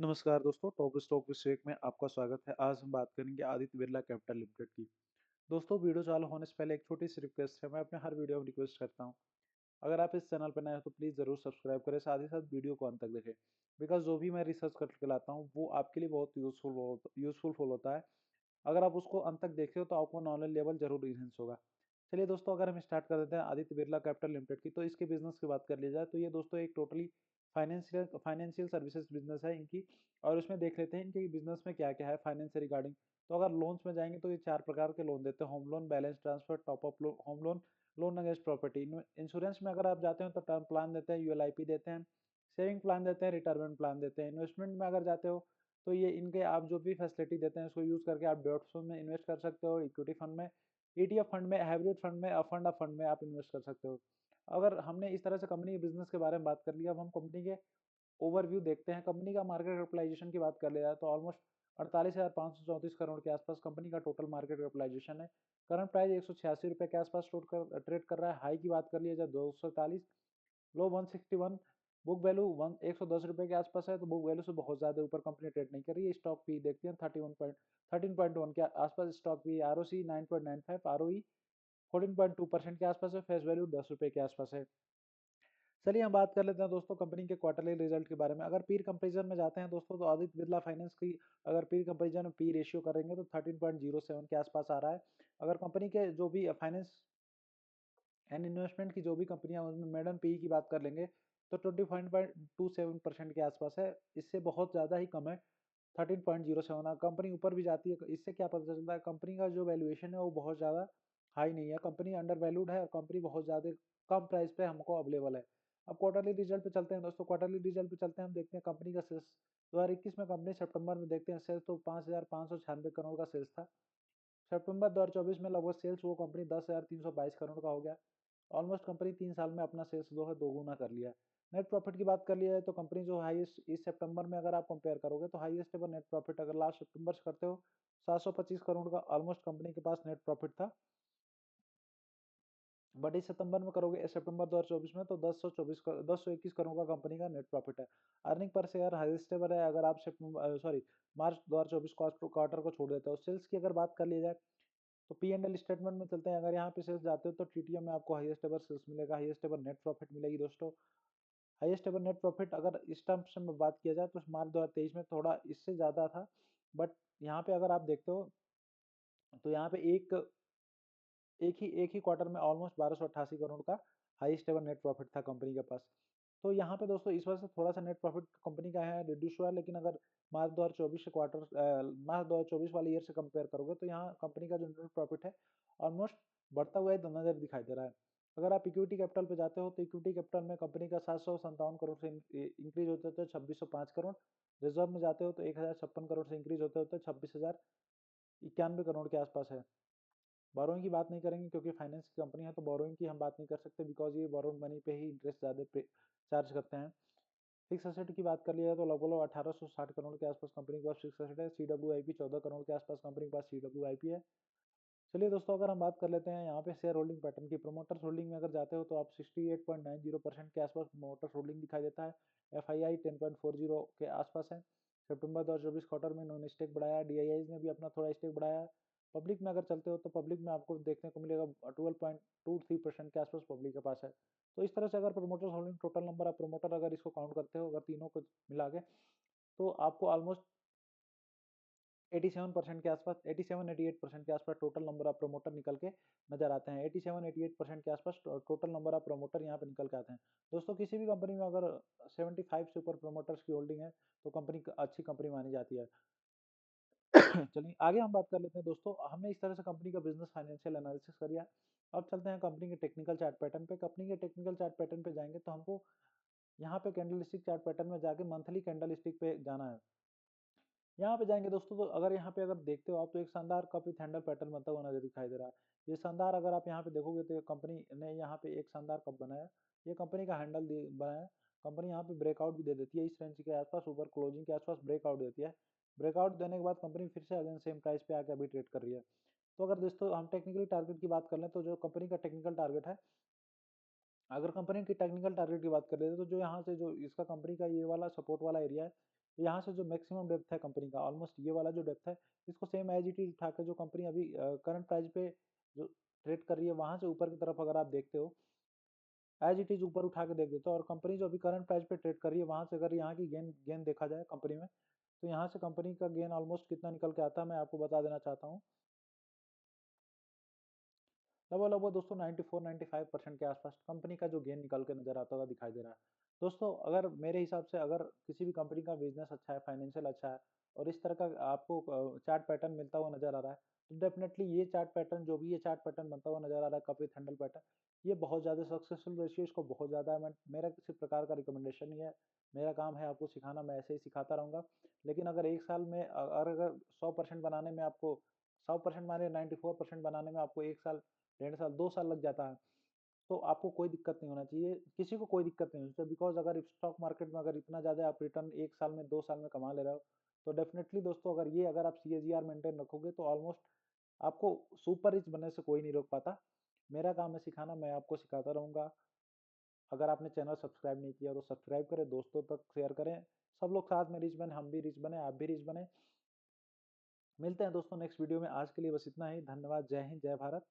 नमस्कार दोस्तों, top stock विषय में आपका स्वागत है। आज हम बात करेंगे आदित्य बिरला कैपिटल लिमिटेड की। दोस्तों, वीडियो चालू होने से पहले एक छोटी सी रिक्वेस्ट है, मैं अपने हर वीडियो में रिक्वेस्ट करता हूं, अगर आप इस चैनल पर नए हो तो प्लीज़ ज़रूर सब्सक्राइब करें, साथ ही साथ वीडियो को अंत तक देखें। बिकॉज जो भी मैं रिसर्च करके लाता हूँ वो आपके लिए बहुत यूजफुल होता है। अगर आप उसको अंत तक देखते हो तो आपको नॉलेज लेवल जरूर इनहेंस होगा। चलिए दोस्तों, अगर हम स्टार्ट कर देते हैं आदित्य बिरला कैपिटल लिमिटेड की, तो इसके बिजनेस की बात कर ली जाए तो ये दोस्तों एक टोटली फाइनेंशियल सर्विसेज बिजनेस है इनकी। और उसमें देख लेते हैं इनके बिजनेस में क्या क्या है फाइनेंस से रिगार्डिंग। तो अगर लोन्स में जाएंगे तो ये 4 प्रकार के लोन देते हैं: home loan, balance transfer, top up loan, home loan, loan against property. Insurance में अगर आप जाते हो तो टर्म प्लान देते हैं, यूएलआईपी देते हैं, सेविंग प्लान देते हैं, रिटायरमेंट प्लान देते हैं। इन्वेस्टमेंट में अगर जाते हो तो ये इनके आप जो भी फैसिलिटी देते हैं उसको यूज करके आप डॉट्स में इन्वेस्ट कर सकते हो, इक्विटी फंड में, ईटीएफ फंड में, हाइब्रिड फंड में, फंड ऑफ फंड में आप इन्वेस्ट कर सकते हो। अगर हमने इस तरह से कंपनी के बिजनेस के बारे में बात कर लिया, अब हम कंपनी के ओवरव्यू देखते हैं। कंपनी का मार्केट कैपिटलाइजेशन की बात कर लिया जाए तो ऑलमोस्ट 48,534 करोड़ के आसपास कंपनी का टोटल मार्केट कैपिटलाइजेशन है। करंट प्राइस 186 रुपये के आसपास ट्रेड कर रहा है। हाई की बात कर लिया जाए 241, लो 161, बुक वैल्यू 110 रुपये के आसपास है, तो बुक वैल्यू से बहुत ज्यादा ऊपर कंपनी ट्रेड नहीं कर रही है। स्टॉक पी देखते हैं 13.1 के आसपास स्टॉक पी, आर ओ सी 9.95, आर ओ ई 14.2% के आसपास है, फेस वैल्यू 10 रुपये के आसपास है। चलिए हम बात कर लेते हैं दोस्तों कंपनी के क्वार्टरली रिजल्ट के बारे में। अगर पीर कंपैरिजन में जाते हैं दोस्तों तो आदित्य बिरला फाइनेंस की अगर पीर कंपैरिजन में पी रेशियो करेंगे तो 13.07 के आसपास आ रहा है। अगर कंपनी के जो भी फाइनेंस एंड इन्वेस्टमेंट की जो भी कंपनियां उनमें मेडन पी की बात कर लेंगे तो 25.27% के आसपास है। इससे बहुत ज़्यादा ही कम है 13.07। कंपनी ऊपर भी जाती है, इससे क्या पता चलता है कंपनी का जो वैल्यूएशन है वो बहुत ज़्यादा हाई नहीं है, कंपनी अंडर वैल्यूड है और कंपनी बहुत ज़्यादा कम प्राइस पे हमको अवेलेबल है। अब क्वार्टरली रिजल्ट पे चलते हैं दोस्तों, क्वार्टरली रिजल्ट पे चलते हैं, हम देखते हैं कंपनी का सेल्स 2021 में कंपनी सितंबर में देखते हैं सेल्स तो 5,596 करोड़ का सेल्स था। सितंबर 2024 में लगभग सेल्स वो कंपनी 10,322 करोड़ का हो गया। ऑलमोस्ट कंपनी 3 साल में अपना सेल्स जो है दोगुना कर लिया। नेट प्रॉफिट की बात कर लिया जाए तो कंपनी जो हाईएस्ट इस सितंबर में अगर आप कंपेयर करोगे तो हाईएस्ट एवर नेट प्रॉफिट अगर लास्ट सितंबर से करते हो 725 करोड़ का ऑलमोस्ट कंपनी के पास नेट प्रॉफिट था। बट इस सितंबर में करोगे सितंबर 2024 में तो 1021 करोड़ का कंपनी का नेट प्रॉफिट है। Earning per share highest ever है अगर आप मार्च 2024 क्वार्टर को छोड़ देते हो। सेल्स की अगर बात कर ली जाए तो पी एंड एल स्टेटमेंट में चलते हैं। अगर यहाँ पे सेल्स जाते हो तो टीटीएम में आपको हाईएस्ट एवर सेल्स मिलेगा, हाईएस्ट एवर नेट प्रॉफिट मिलेगी दोस्तों। हाईएस्ट एवर नेट प्रॉफिट अगर इस टर्म्स में बात किया जाए तो मार्च 2023 में थोड़ा इससे ज़्यादा था। बट यहाँ पे अगर आप देखते हो तो यहाँ पे एक ही क्वार्टर में ऑलमोस्ट 1288 करोड़ का हाईएस्ट एवर नेट प्रॉफिट था कंपनी के पास। तो यहाँ पे दोस्तों इस वजह से थोड़ा सा नेट प्रॉफिट कंपनी का है रिड्यूस हुआ है। लेकिन अगर मार्च 2024 वाले ईयर से कंपेयर करोगे तो यहाँ कंपनी का जो नेट प्रॉफिट है ऑलमोस्ट बढ़ता हुआ नजर दिखाई दे रहा है। अगर आप इक्विटी कैपिटल पे जाते हो तो इक्विटी कैपिटल में कंपनी का 757 करोड़ से इंक्रीज होते होते 2605 करोड़। रिजर्व में जाते हो तो 1056 करोड़ से इंक्रीज होते होते 26,091 करोड़ के आसपास है। बोरोइंग की बात नहीं करेंगे क्योंकि फाइनेंस की कंपनी है तो बोरोइंग की हम बात नहीं कर सकते, बिकॉज ये बोरोड मनी पे ही इंटरेस्ट ज़्यादा चार्ज करते हैं। फिक्स एसेट की बात कर लिया तो लगभग 1860 करोड़ के आसपास कंपनी के पास फिक्स एसेट है। C W I P 14 crore के आसपास कंपनी के पास सी डब्ल्यू आई पी है। चलिए दोस्तों, अगर हम बात कर लेते हैं यहाँ पे शेयर होल्डिंग पैटर्न की। प्रोमोटर्स होल्डिंग में अगर जाते हो तो आप 68.90% के आसपास प्रोमोटर्स होल्डिंग दिखाई देता है। एफ आई आई 10.40 के आसपास है। सितंबर 2024 क्वार्टर में इन्होंने स्टेक बढ़ाया, डी आई आई ने भी अपना थोड़ा स्टेक बढ़ाया। पब्लिक में अगर चलते हो तो पब्लिक में आपको देखने को मिलेगा 12.23% के आसपास पब्लिक के पास है। तो इस तरह से अगर promoters holding total number of promoter अगर इसको काउंट करते हो, अगर तीनों को मिला के, तो आपको ऑलमोस्ट 87% के आसपास 87-88% के आसपास टोटल नंबर ऑफ प्रमोटर निकल के नजर आते हैं। 87-88% के आसपास टोटल नंबर ऑफ प्रमोटर यहाँ पे निकल के आते हैं। दोस्तों, किसी भी कंपनी में अगर 75 से ऊपर प्रमोटर्स की होल्डिंग है तो कंपनी अच्छी कंपनी मानी जाती है। चलिए आगे हम बात कर लेते हैं दोस्तों। हमने इस तरह से कंपनी का बिजनेस फाइनेंशियल एनालिसिस कर लिया। अब चलते हैं कंपनी के टेक्निकल चार्ट पैटर्न पे। कंपनी के टेक्निकल चार्ट पैटर्न पे जाएंगे तो हमको यहाँ पे कैंडल स्टिक चार्ट पैटर्न में जाके मंथली कैंडल स्टिक पे जाना है। यहाँ पे जाएंगे दोस्तों तो अगर यहाँ पे अगर देखते हो आप तो एक शानदार कॉपी हैंडल पैटर्न बनता हुआ नजर दिखाई दे रहा है। ये शानदार अगर आप यहाँ पे देखोगे तो कंपनी ने यहाँ पे एक शानदार कप बनाया। ये कंपनी का हैंडल बनाया। कंपनी यहाँ पे ब्रेकआउट भी दे देती है इस रेंज के आसपास, ऊपर क्लोजिंग के आसपास ब्रेकआउट देती है। ब्रेकआउट देने के बाद कंपनी फिर से अगेन सेम प्राइस पे आके अभी ट्रेड कर रही है। तो अगर दोस्तों हम टेक्निकली टारगेट की बात कर लें तो जो कंपनी का टेक्निकल टारगेट है, अगर कंपनी की टेक्निकल टारगेट की बात कर रहे हैं तो जो यहाँ से जो इसका कंपनी का ये वाला सपोर्ट वाला एरिया है, यहाँ से जो मैक्सिमम डेप्थ है कंपनी का, ऑलमोस्ट ये वाला जो डेप्थ है, इसको सेम एज़ इट इज़ उठा के जो कंपनी अभी करंट प्राइस पे जो ट्रेड कर रही है, वहाँ से ऊपर की तरफ अगर आप देखते हो, एज़ इट इज़ ऊपर उठा के देख देते हो, और कंपनी जो अभी करंट प्राइस पे ट्रेड कर रही है, वहाँ से अगर यहाँ की गेन गेन देखा जाए कंपनी में, तो यहाँ से कंपनी का गेन ऑलमोस्ट कितना निकल के आता है, मैं आपको बता देना चाहता हूँ। लगभग दोस्तों 94-95% के आसपास कंपनी का जो गेन निकल के नजर आता होगा, दिखाई दे रहा है। दोस्तों अगर मेरे हिसाब से अगर किसी भी कंपनी का बिजनेस अच्छा है, फाइनेंशियल अच्छा है, और इस तरह का आपको चार्ट पैटर्न मिलता हुआ नजर आ रहा है, तो डेफिनेटली ये चार्ट पैटर्न, जो भी ये चार्ट पैटर्न बनता हुआ नजर आ रहा है, कप विथ हैंडल पैटर्न, ये बहुत ज्यादा सक्सेसफुल रेशियो इसको बहुत ज्यादा है। मेरा किसी प्रकार का रिकमेंडेशन नहीं है, मेरा काम है आपको सिखाना, मैं ऐसे ही सिखाता रहूंगा। लेकिन अगर एक साल में अगर 100% बनाने में आपको, 100% माने 94% बनाने में आपको 1 साल, 1.5 साल, 2 साल लग जाता है, तो आपको कोई दिक्कत नहीं होना चाहिए, किसी को कोई दिक्कत नहीं होनी चाहिए। बिकॉज़ अगर स्टॉक मार्केट में अगर इतना ज़्यादा आप रिटर्न 1 साल में, 2 साल में कमा ले रहे हो, तो डेफिनिटली दोस्तों अगर आप सीएजीआर मेंटेन रखोगे, तो ऑलमोस्ट आपको सुपर रिच बनने से कोई नहीं रोक पाता। मेरा काम है सिखाना, मैं आपको सिखाता रहूँगा। अगर आपने चैनल सब्सक्राइब नहीं किया तो सब्सक्राइब करें, दोस्तों तक शेयर करें। सब लोग साथ में रिच बने, हम भी रिच बने, आप भी रिच बने। मिलते हैं दोस्तों नेक्स्ट वीडियो में, आज के लिए बस इतना ही। धन्यवाद, जय हिंद, जय भारत।